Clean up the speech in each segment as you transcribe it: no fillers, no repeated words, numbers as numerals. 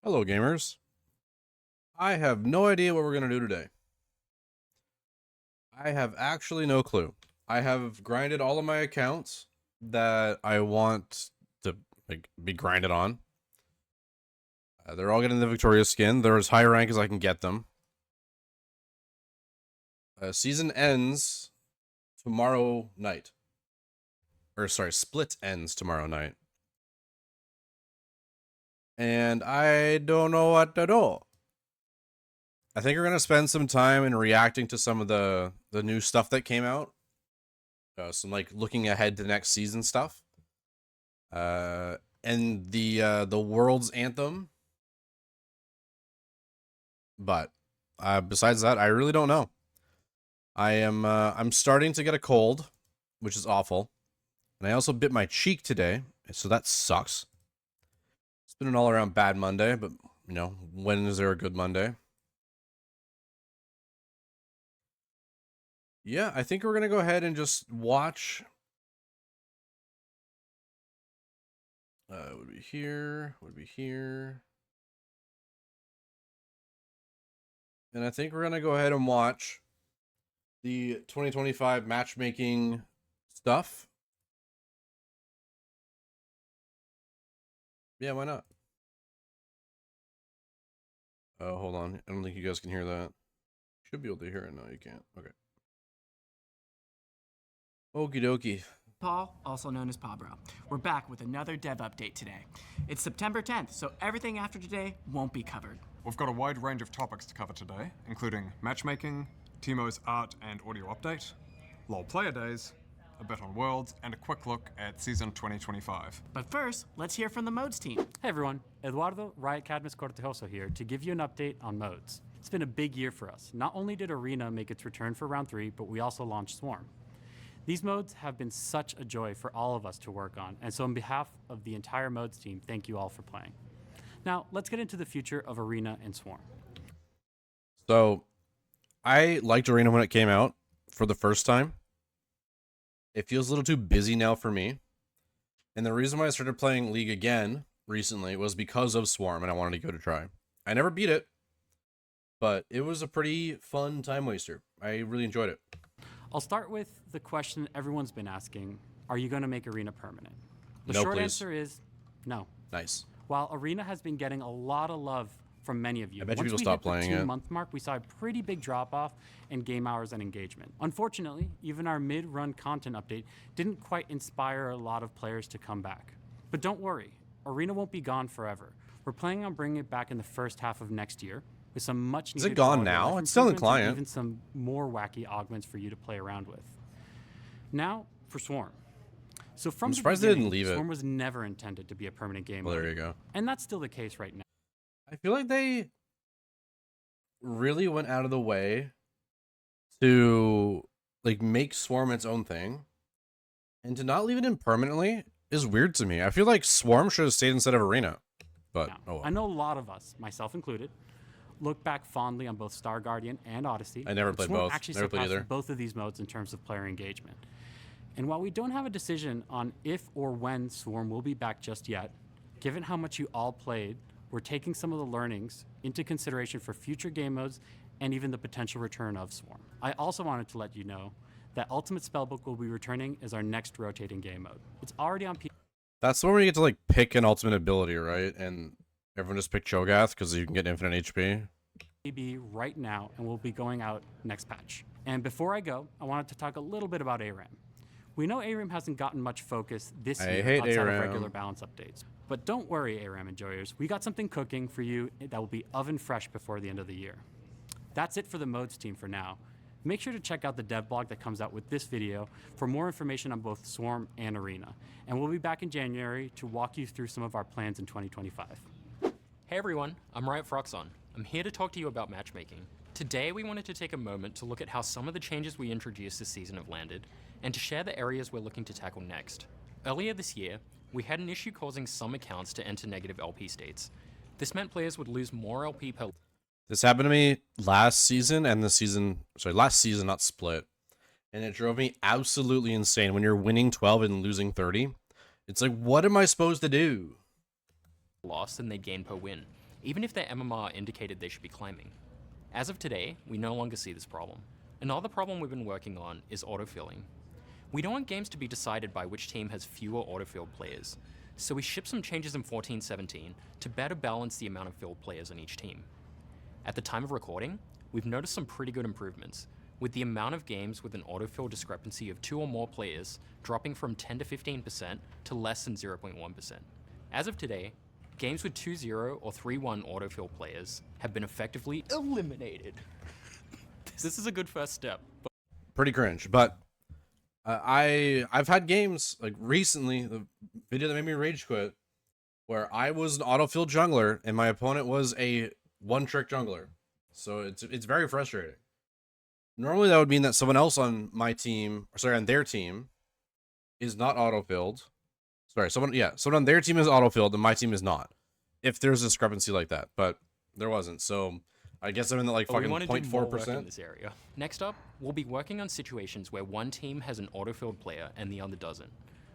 Hello, gamers. I have no idea what we're going to do today. I have actually no clue. I have grinded all of my accounts that I want to be grinded on. They're all getting the Victoria skin. They're as high rank as I can get them. Season ends tomorrow night. Or sorry, split ends tomorrow night. And I don't know what to do. I think we're going to spend some time in reacting to some of the new stuff that came out. Some looking ahead to next season stuff. And the world's anthem. But besides that, I really don't know. I'm starting to get a cold, which is awful. And I also bit my cheek today, so that sucks. It's been an all-around bad Monday, but you know, when is there a good Monday? Yeah, I think we're going to go ahead and just watch. Would be here. And I think we're going to go ahead and watch the 2025 matchmaking stuff. Yeah, why not? Oh, hold on. I don't think you guys can hear that. Should be able to hear it. No, you can't. Okay. Okie dokie. Paul, also known as Pabro. We're back with another dev update today. It's September 10th, so everything after today won't be covered. We've got a wide range of topics to cover today, including matchmaking, Timo's art and audio update, LoL player days, a bet on Worlds, and a quick look at season 2025. But first, let's hear from the modes team. Hey everyone, Eduardo Riot Cadmus Cortejoso here to give you an update on modes. It's been a big year for us. Not only did Arena make its return for round 3, but we also launched Swarm. These modes have been such a joy for all of us to work on, and so on behalf of the entire modes team, thank you all for playing. Now, let's get into the future of Arena and Swarm. So, I liked Arena when it came out for the first time. It feels a little too busy now for me. And the reason why I started playing League again recently was because of Swarm, and I wanted to give it a try. I never beat it, but it was a pretty fun time waster. I really enjoyed it. I'll start with the question everyone's been asking, are you going to make Arena permanent? The No, short please. answer is no. Nice. While Arena has been getting a lot of love from many of you, I bet you once people we stopped hit playing the it. 2-month mark, we saw a pretty big drop-off in game hours and engagement. Unfortunately, even our mid-run content update didn't quite inspire a lot of players to come back. But don't worry, Arena won't be gone forever. We're planning on bringing it back in the first half of next year with some much needed Is it gone quality of now? life It's still in improvements and client. even some more wacky augments for you to play around with. Now for Swarm. So from I'm the surprised they didn't beginning, leave it. Swarm was never intended to be a permanent game Well, mode. there you go. And that's still the case right now. I feel like they really went out of the way to make Swarm its own thing, and to not leave it in permanently is weird to me. I feel like Swarm should have stayed instead of Arena, but Now, oh well. I know a lot of us, myself included, look back fondly on both Star Guardian and Odyssey. I never but played Swarm both. actually Never played surpassed either. both of these modes in terms of player engagement. And while we don't have a decision on if or when Swarm will be back just yet, given how much you all played, we're taking some of the learnings into consideration for future game modes and even the potential return of Swarm. I also wanted to let you know that Ultimate Spellbook will be returning as our next rotating game mode. It's already on PC. That's the one where you get to pick an ultimate ability, right? And everyone just pick Cho'Gath because you can get infinite HP. Right now, and will be going out next patch. And before I go, I wanted to talk a little bit about ARAM. We know ARAM hasn't gotten much focus this I year hate outside ARAM. of regular balance updates. But don't worry, ARAM enjoyers, we got something cooking for you that will be oven fresh before the end of the year. That's it for the modes team for now. Make sure to check out the dev blog that comes out with this video for more information on both Swarm and Arena. And we'll be back in January to walk you through some of our plans in 2025. Hey everyone, I'm Riot Froxon. I'm here to talk to you about matchmaking. Today we wanted to take a moment to look at how some of the changes we introduced this season have landed, and to share the areas we're looking to tackle next. Earlier this year, we had an issue causing some accounts to enter negative LP states. This meant players would lose more LP per. This happened to me last season, last season, not split. And it drove me absolutely insane. When you're winning 12 and losing 30, it's like, what am I supposed to do? Loss than they gain per win. even if their MMR indicated they should be climbing. As of today, we no longer see this problem. Another problem we've been working on is autofilling. We don't want games to be decided by which team has fewer autofilled players, so we shipped some changes in 14-17 to better balance the amount of filled players on each team. At the time of recording, we've noticed some pretty good improvements, with the amount of games with an autofill discrepancy of 2 or more players dropping from 10 to 15% to less than 0.1%. As of today, games with 2-0 or 3-1 autofill players have been effectively eliminated. This is a good first step. Pretty cringe, but I've had games like recently, the video that made me rage quit, where I was an autofill jungler and my opponent was a one-trick jungler. So it's very frustrating. Normally that would mean that someone else on my team, or sorry, on their team, is not autofilled. Sorry, someone on their team is autofilled and my team is not. If there's a discrepancy like that, but there wasn't. So I guess I'm in the like fucking 0.4% in this area. Next up, we'll be working on situations where one team has an autofilled player and the other doesn't,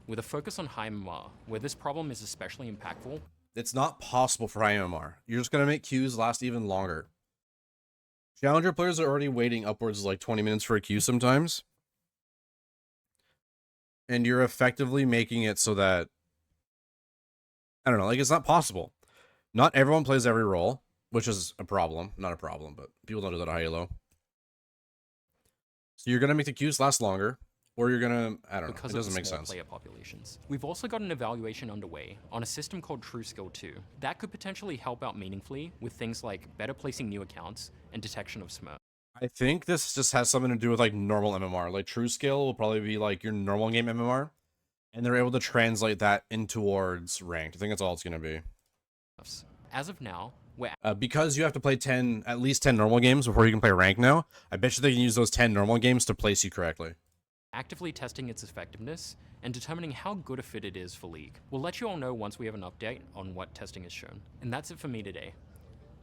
with a focus on high MMR, where this problem is especially impactful. It's not possible for high MMR. You're just gonna make queues last even longer. Challenger players are already waiting upwards of like 20 minutes for a queue sometimes. And you're effectively making it so that, I don't know, like it's not possible. Not everyone plays every role, which is a problem. Not a problem, but people don't do that at Halo. So you're going to make the queues last longer, or you're going to, I don't know, it doesn't make sense. Player populations. We've also got an evaluation underway on a system called True Skill 2. That could potentially help out meaningfully with things like better placing new accounts and detection of smurf. I think this just has something to do with like normal MMR. Like True Skill will probably be like your normal game MMR, and they're able to translate that in towards ranked. I think that's all it's going to be. As of now, we're because you have to play at least 10 normal games before you can play rank now. I bet you they can use those 10 normal games to place you correctly. Actively testing its effectiveness and determining how good a fit it is for League. We'll let you all know once we have an update on what testing has shown. And that's it for me today.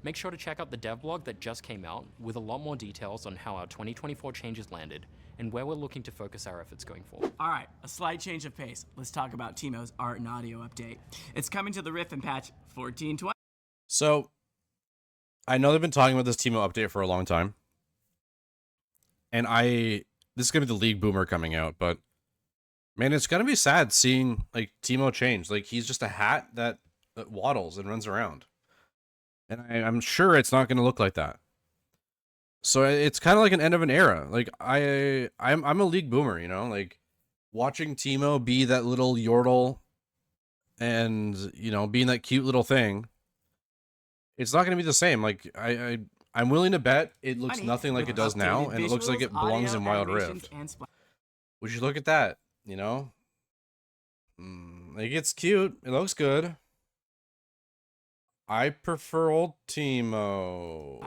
Make sure to check out the dev blog that just came out with a lot more details on how our 2024 changes landed and where we're looking to focus our efforts going forward. All right, a slight change of pace. Let's talk about Teemo's art and audio update. It's coming to the Rift and patch 14.20. So, I know they've been talking about this Teemo update for a long time. And this is going to be the League Boomer coming out, but man, it's going to be sad seeing like Teemo change. Like he's just a hat that waddles and runs around. And I'm sure it's not going to look like that. So it's kind of like an end of an era. Like I'm a League Boomer, you know, like watching Teemo be that little Yordle and, you know, being that cute little thing. It's not going to be the same. Like I'm willing to bet it looks nothing like it does now, and it looks like it belongs in Wild Rift. Would you look at that? You know, like it's cute. It looks good. I prefer old Teemo.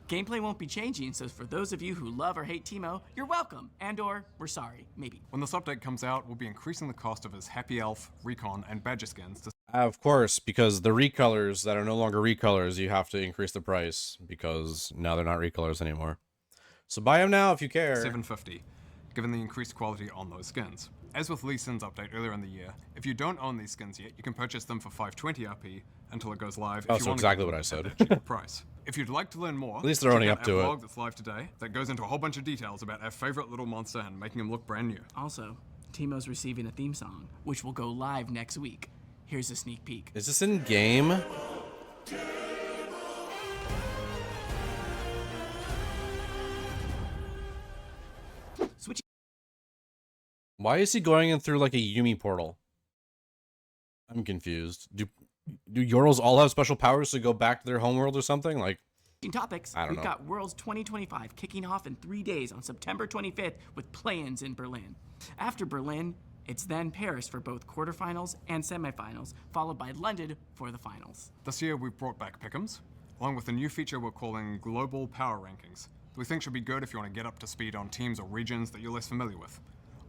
Gameplay won't be changing, so for those of you who love or hate Teemo, you're welcome, and/or we're sorry, maybe. When this update comes out, we'll be increasing the cost of his Happy Elf, Recon, and Badger skins to Of course, because the recolors that are no longer recolors, you have to increase the price because now they're not recolors anymore. So buy them now if you care. $750, given the increased quality on those skins. As with Lee Sin's update earlier in the year, if you don't own these skins yet, you can purchase them for $520 RP until it goes live. Oh, so exactly what I said. At a cheaper price. If you'd like to learn more, at least they're owning up to it. Blog that's live today that goes into a whole bunch of details about our favorite little monster and making him look brand new. Also, Teemo's receiving a theme song, which will go live next week. Here's a sneak peek. Is this in game? Switch. Why is he going in through like a Yumi portal? I'm confused. Do Yordles all have special powers to go back to their homeworld or something? Like, topics. I don't know. We've got Worlds 2025 kicking off in 3 days on September 25th with play-ins in Berlin. After Berlin, it's then Paris for both quarterfinals and semifinals, followed by London for the finals. This year we've brought back Pick'ems, along with a new feature we're calling Global Power Rankings, that we think should be good if you want to get up to speed on teams or regions that you're less familiar with.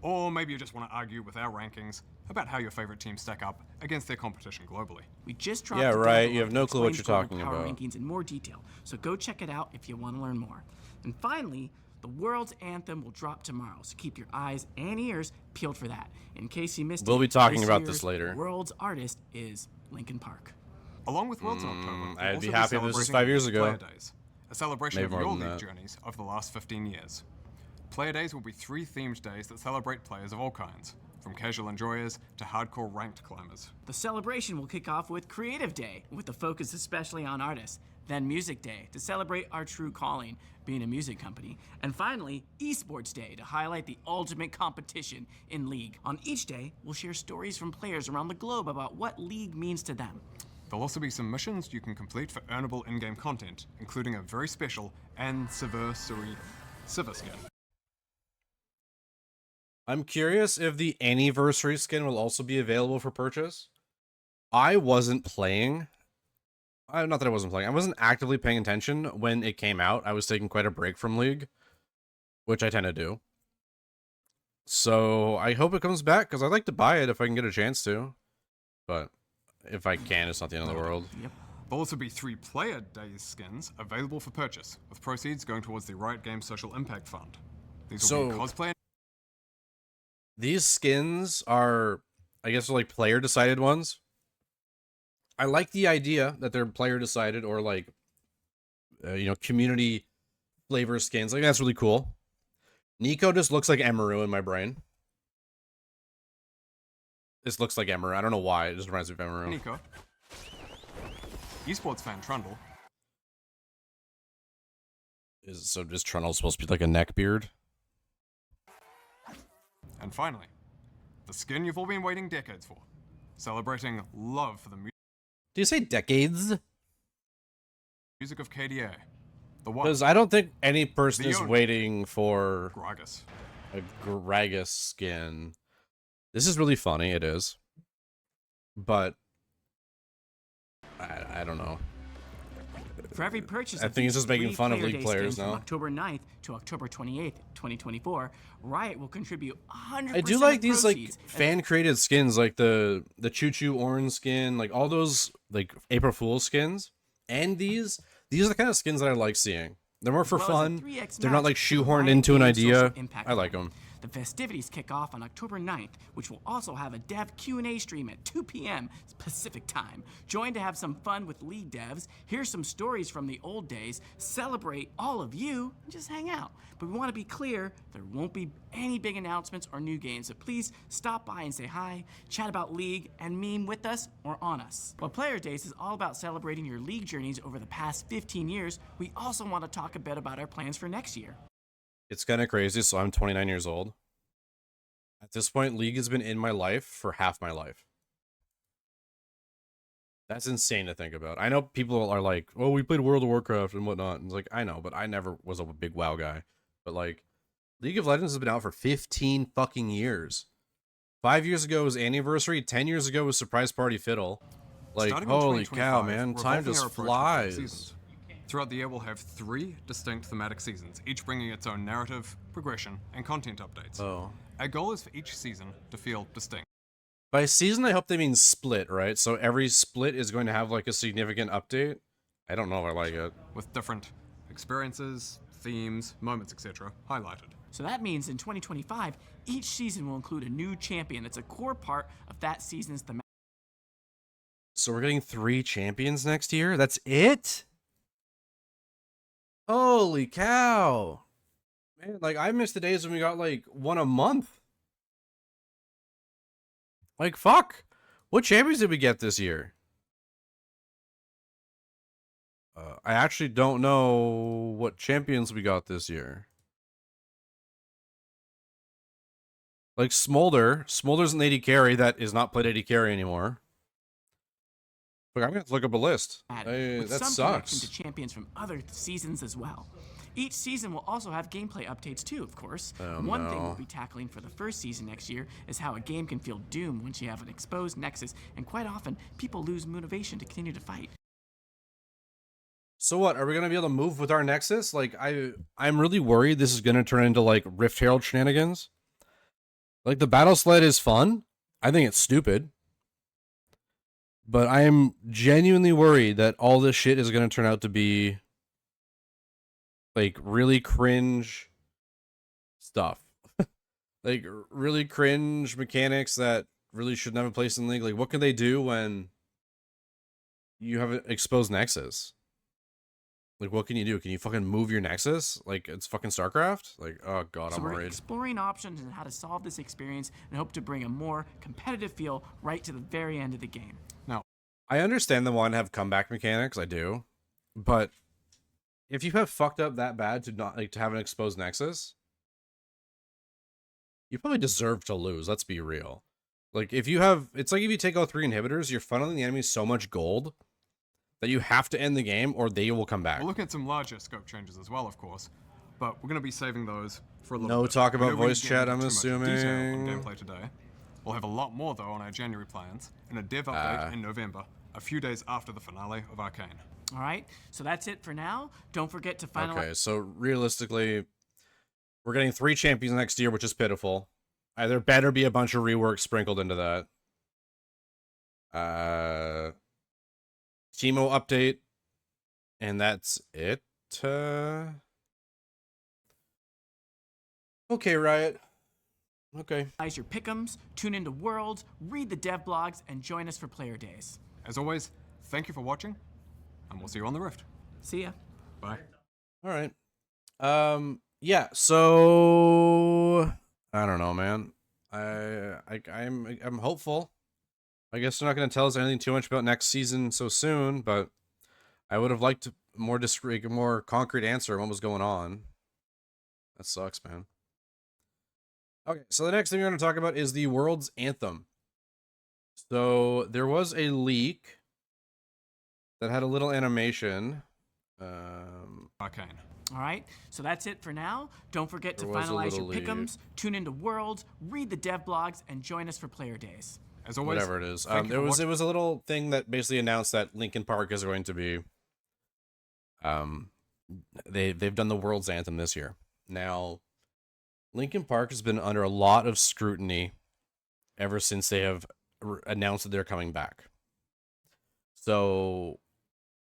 Or maybe you just want to argue with our rankings about how your favorite teams stack up against their competition globally. We just dropped yeah, the right. demo You have no clue what you're explains talking global power about. rankings in more detail, so go check it out if you want to learn more. And finally, the World's Anthem will drop tomorrow, so keep your eyes and ears peeled for that. In case you missed it, We'll be talking this about year's this later. World's artist is Linkin Park. Along with Worlds in October, we'll I'd also be happy if this was celebrating 5 years ago. Player Days, a celebration Maybe of more your than league that. journeys over the last 15 years. Player Days will be 3 themed days that celebrate players of all kinds, from casual enjoyers to hardcore ranked climbers. The celebration will kick off with Creative Day, with the focus especially on artists. Then Music Day, to celebrate our true calling, being a music company. And finally, Esports Day, to highlight the ultimate competition in League. On each day, we'll share stories from players around the globe about what League means to them. There'll also be some missions you can complete for earnable in-game content, including a very special anniversary Civer skin. I'm curious if the anniversary skin will also be available for purchase. I wasn't playing. Not that I wasn't playing. I wasn't actively paying attention when it came out. I was taking quite a break from League, which I tend to do. So I hope it comes back, because I'd like to buy it if I can get a chance to. But if I can, it's not the end of the world. Yep. There'll also be 3 Player Days skins available for purchase, with proceeds going towards the Riot Games Social Impact Fund. These will be cosplay. These skins are, I guess, like player decided ones. I like the idea that they're player decided, or like, community flavor skins. Like, that's really cool. Nico just looks like Emeru in my brain. This looks like Emeru. I don't know why. It just reminds me of Emeru. Nico. Esports fan Trundle. Is Trundle supposed to be like a neck beard? And finally, the skin you've all been waiting decades for. Celebrating love for the Do you say decades? music of KDA. The one. Because I don't think any person The is owner. waiting for Gragas. a Gragas skin. This is really funny, it is. But I don't know. For every purchase I of think it's these just making 3 fun of Player League Day players skins from now. October 9th to October 28th, 2024, Riot will contribute 100% I do like of these like proceeds fan created skins, like the Choo Choo orange skin, like all those like April Fool's skins. And these are the kind of skins that I like seeing. They're more for as well as a fun. 3x They're not match like for the shoehorned Riot into an Games idea. Social Impact I like Fund. them. The festivities kick off on October 9th, which will also have a dev Q&A stream at 2 p.m. Pacific time. Join to have some fun with League devs, hear some stories from the old days, celebrate all of you, and just hang out. But we want to be clear, there won't be any big announcements or new games, so please stop by and say hi, chat about League, and meme with us or on us. While Player Days is all about celebrating your League journeys over the past 15 years, we also want to talk a bit about our plans for next year. It's kind of crazy. So I'm 29 years old. At this point, League has been in my life for half my life. That's insane to think about. I know people are like, oh, we played World of Warcraft and whatnot. And it's like, I know, but I never was a big WoW guy. But like, League of Legends has been out for 15 fucking years. 5 years ago was Anniversary. 10 years ago was Surprise Party Fiddle. Like, Starting on holy cow, 2025, man. we're Time evolving just our approach with flies. seasons. Throughout the year, we'll have 3 distinct thematic seasons, each bringing its own narrative, progression, and content updates. Oh. Our goal is for each season to feel distinct. By season, I hope they mean split, right? So every split is going to have like a significant update. I don't know if I like it. With different experiences, themes, moments, etc. highlighted. So that means in 2025, each season will include a new champion that's a core part of that season's thematic. So we're getting 3 champions next year? That's it? Holy cow. Man, like, I miss the days when we got, like, one a month. Like, fuck. What champions did we get this year? I actually don't know what champions we got this year. Like, Smolder. Smolder's an AD carry that is not played AD carry anymore. Look, I'm gonna have to look up a list. With That some connection sucks. to champions from other seasons as well. Each season will also have gameplay updates too, of course. One thing no. we'll be tackling for the first season next year is how a game can feel doomed once you have an exposed nexus, and quite often, people lose motivation to continue to fight. So what? Are we gonna be able to move with our Nexus? Like, I'm really worried this is gonna turn into like Rift Herald shenanigans. Like, the battle sled is fun. I think it's stupid. But I am genuinely worried that all this shit is gonna turn out to be like really cringe stuff. Like really cringe mechanics that really shouldn't have a place in League. Like, what can they do when you have an exposed nexus. Like, what can you do? Can you fucking move your nexus? Like, it's fucking StarCraft? Like, oh god, So I'm we're worried. exploring options and how to solve this experience and hope to bring a more competitive feel right to the very end of the game. Now, I understand the want to have comeback mechanics, I do. But if you have fucked up that bad to not like to have an exposed nexus, you probably deserve to lose, let's be real. Like, if you have, it's like if you take all 3 inhibitors, you're funneling the enemy so much gold that you have to end the game or they will come back. we'll look at some larger scope changes as well, of course, but we're going to be saving those for a little No bit. talk We about don't really voice get chat, into I'm too much detail assuming. on gameplay today. We'll have a lot more, though, on our January plans, and a dev update in November, a few days after the finale of Arcane. All right, so that's it for now. Don't forget to finalize. Okay, so realistically, we're getting 3 champions next year, which is pitiful. There better be a bunch of rework sprinkled into that. Teemo update, and that's it. Okay, Riot. Okay. Your pick'ems, tune into Worlds, read the dev blogs, and join us for player days. As always, thank you for watching, and we'll see you on the Rift. See ya. Bye. All right. Yeah, so I don't know, man. I'm hopeful. I guess they're not going to tell us anything too much about next season so soon, but I would have liked a more concrete answer on what was going on. That sucks, man. Okay, so the next thing we're going to talk about is the World's Anthem. So there was a leak that had a little animation. Arcane. All right, so that's it for now. Don't forget to There was a finalize your little pick'ems, tune into Worlds, read the dev blogs, and join us for player days. As always, Whatever it is. thank you It for was watching. it was a little thing that basically announced that Linkin Park is going to be they've done the World's Anthem this year. Now, Linkin Park has been under a lot of scrutiny ever since they have announced that they're coming back. So,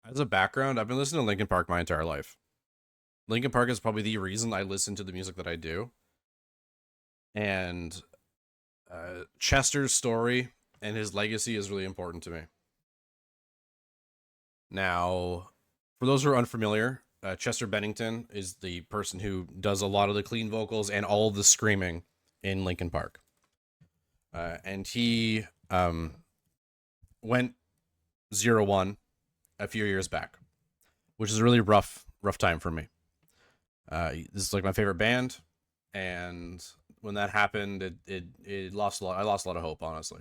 as a background, I've been listening to Linkin Park my entire life. Linkin Park is probably the reason I listen to the music that I do. And Chester's story and his legacy is really important to me. Now, for those who are unfamiliar, Chester Bennington is the person who does a lot of the clean vocals and all of the screaming in Linkin Park. And he went 0-1 a few years back, which is a really rough time for me. This is like my favorite band, and when that happened, it lost a lot. I lost a lot of hope, honestly.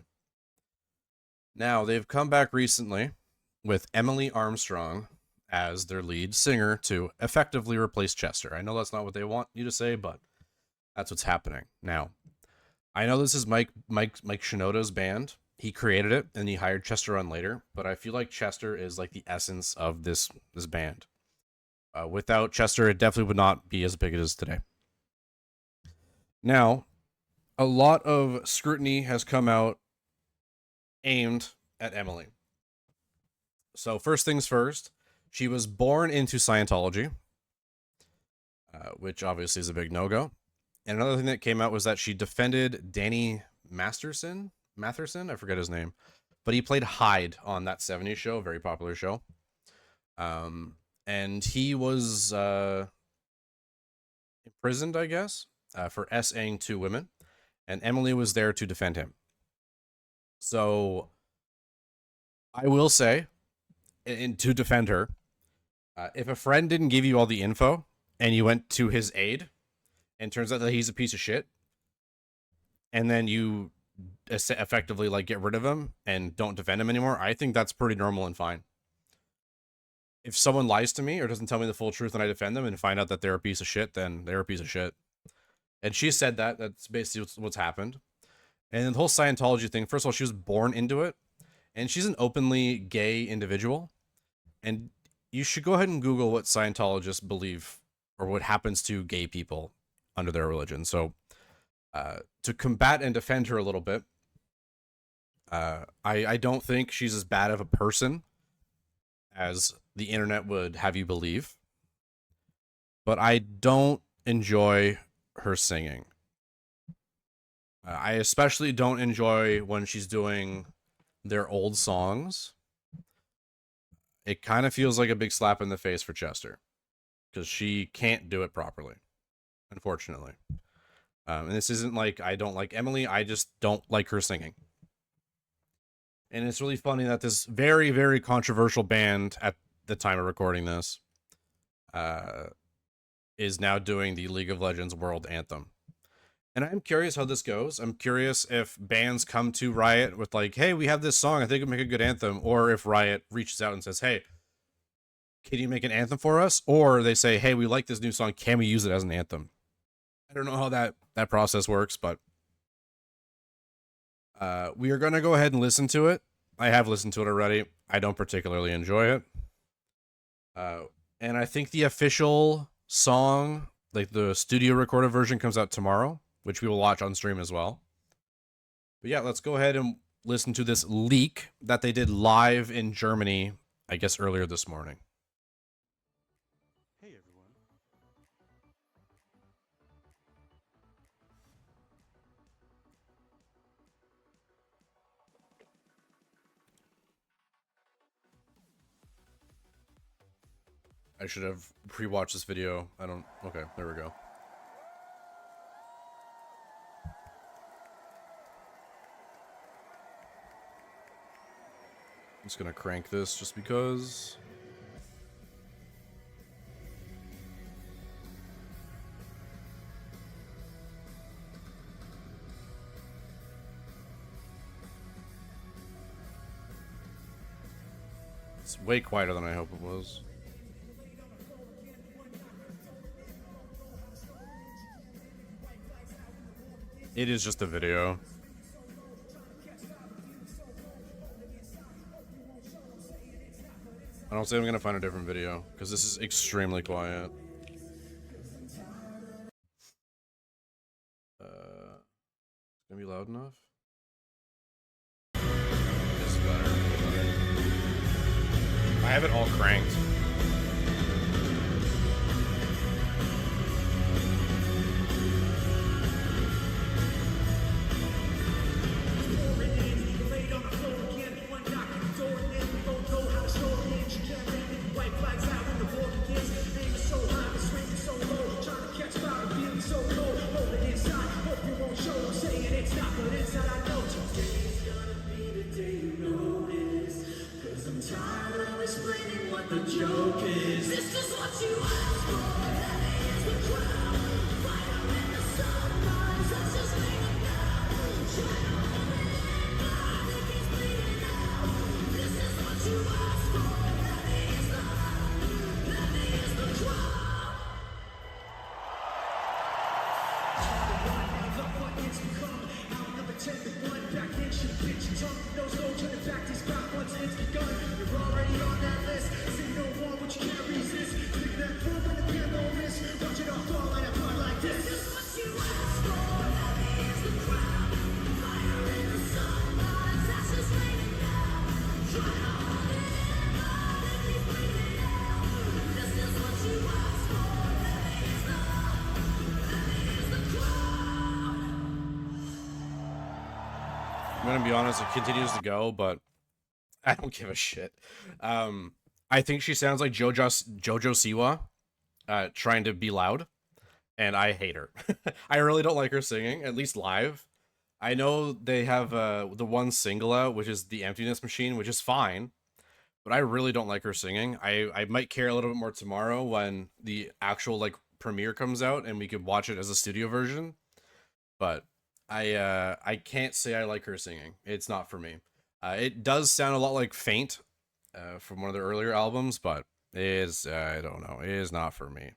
Now they've come back recently with Emily Armstrong as their lead singer to effectively replace Chester. I know that's not what they want you to say, but that's what's happening. Now, I know this is Mike Shinoda's band. He created it and he hired Chester on later, but I feel like Chester is like the essence of this band. Without Chester, it definitely would not be as big as it is today. Now, a lot of scrutiny has come out aimed at Emily. So first things first, she was born into Scientology, which obviously is a big no-go. And another thing that came out was that she defended Danny Masterson, I forget his name, but he played Hyde on that 70s show, a very popular show. And he was imprisoned, I guess, for S-ing 2 women, and Emily was there to defend him. So I will say, to defend her, if a friend didn't give you all the info and you went to his aid, and turns out that he's a piece of shit, and then you effectively like get rid of him and don't defend him anymore, I think that's pretty normal and fine. If someone lies to me or doesn't tell me the full truth and I defend them and find out that they're a piece of shit, then they're a piece of shit. And she said that. That's basically what's happened. And the whole Scientology thing, first of all, she was born into it. And she's an openly gay individual. And you should go ahead and Google what Scientologists believe or what happens to gay people under their religion. So to combat and defend her a little bit, I don't think she's as bad of a person as the internet would have you believe. But I don't enjoy her singing. I especially don't enjoy when she's doing their old songs. it kind of feels like a big slap in the face for Chester, because she can't do it properly, unfortunately. And this isn't like I don't like Emily, I just don't like her singing. And it's really funny that this very, very controversial band at the time of recording this is now doing the League of Legends World Anthem. And I'm curious how this goes. I'm curious if bands come to Riot with like, hey, we have this song, I think it'd make a good anthem. Or if Riot reaches out and says, hey, can you make an anthem for us? Or they say, hey, we like this new song, can we use it as an anthem? I don't know how that process works, but we are going to go ahead and listen to it. I have listened to it already. I don't particularly enjoy it. And I think the official song, like the studio recorded version, comes out tomorrow, which we will watch on stream as well. But yeah, let's go ahead and listen to this leak that they did live in Germany, I guess earlier this morning. Hey everyone. I should have pre-watched this video. Okay, there we go. I'm just gonna crank this just because. It's way quieter than I hope it was. It is just a video. I don't say I'm gonna find a different video because this is extremely quiet. Gonna be loud enough? This is better. I have it all cranked. I'm gonna be honest, it continues to go, but I don't give a shit. I think she sounds like Jojo Siwa trying to be loud, and I hate her. I really don't like her singing, at least live. I know they have the one single out, which is The Emptiness Machine, which is fine, but I really don't like her singing. I might care a little bit more tomorrow when the actual like premiere comes out and we could watch it as a studio version, but I can't say I like her singing. It's not for me. It does sound a lot like Faint from one of their earlier albums, but it is, I don't know, it is not for me.